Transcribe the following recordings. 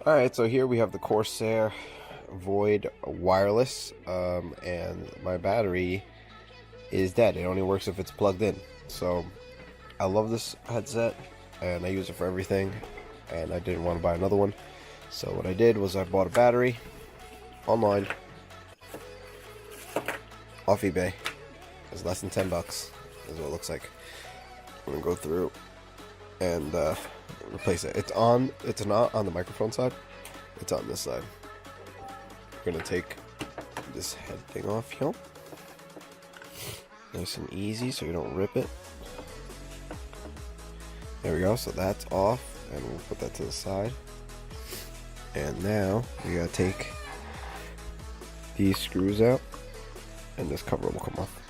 Alright, so here we have the Corsair Void wireless, and my battery is dead. It only works if it's plugged in. So I love this headset and I use it for everything, and I didn't want to buy another one. So what I did was I bought a battery online off eBay. It's less than 10 bucks is what it looks like. I'm gonna go through and replace it. It's not on the microphone side, it's on this side. We're gonna take this head thing off here, nice and easy so you don't rip it. There we go, so that's off, and we'll put that to the side. And now we gotta take these screws out and this cover will come off.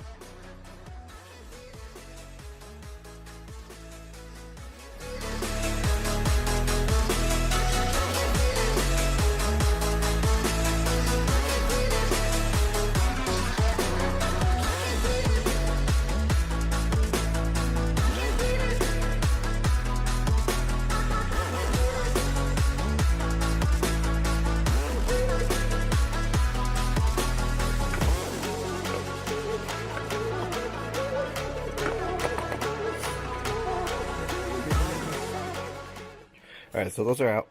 Alright, so those are out.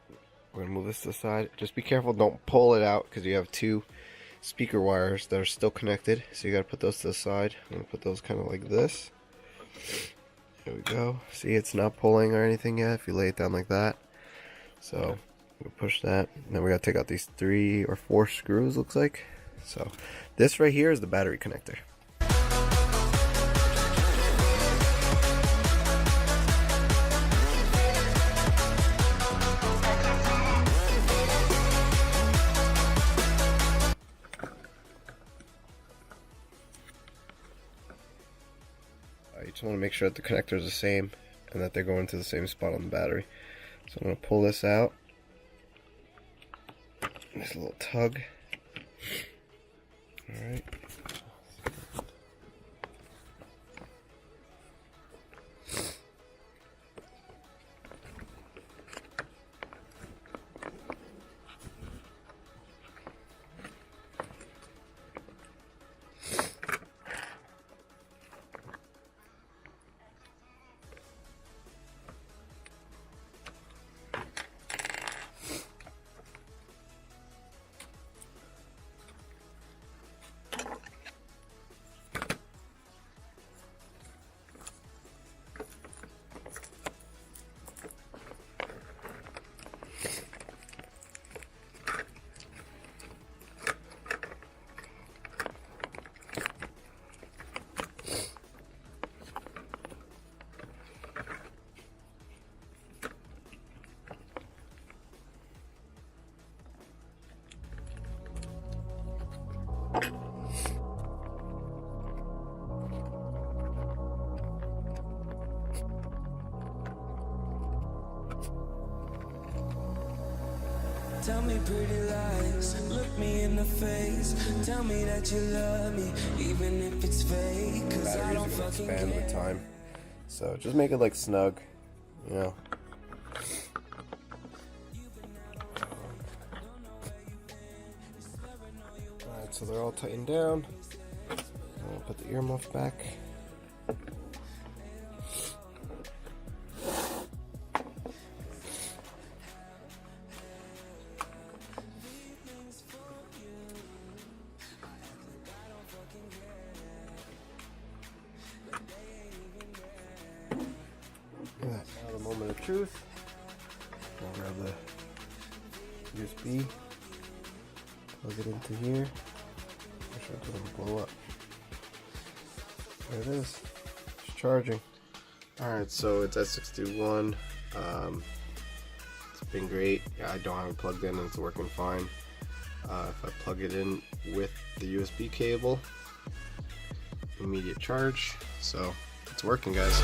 We're going to move this to the side. Just be careful, don't pull it out, because you have two speaker wires that are still connected. So you got to put those to the side. I'm going to put those kind of like this. There we go. See, it's not pulling or anything yet if you lay it down like that. So we'll push that. And then we got to take out these 3 or 4 screws, looks like. So this right here is the battery connector. You just want to make sure that the connector is the same and that they're going to the same spot on the battery. So I'm going to pull this out. This little tug. Alright. Tell me pretty lies, look me in the face. Tell me that you love me, even if it's fake. Cause I don't fucking expand care. with time. So just make it like snug, you know. Alright, so they're all tightened down. I'll put the earmuff back. Now the moment of truth. I'll grab the USB, plug it into here. Make sure it doesn't blow up. There it is. It's charging. Alright, so it's at 61. It's been great. Yeah, I don't have it plugged in and it's working fine. If I plug it in with the USB cable, immediate charge. So it's working, guys.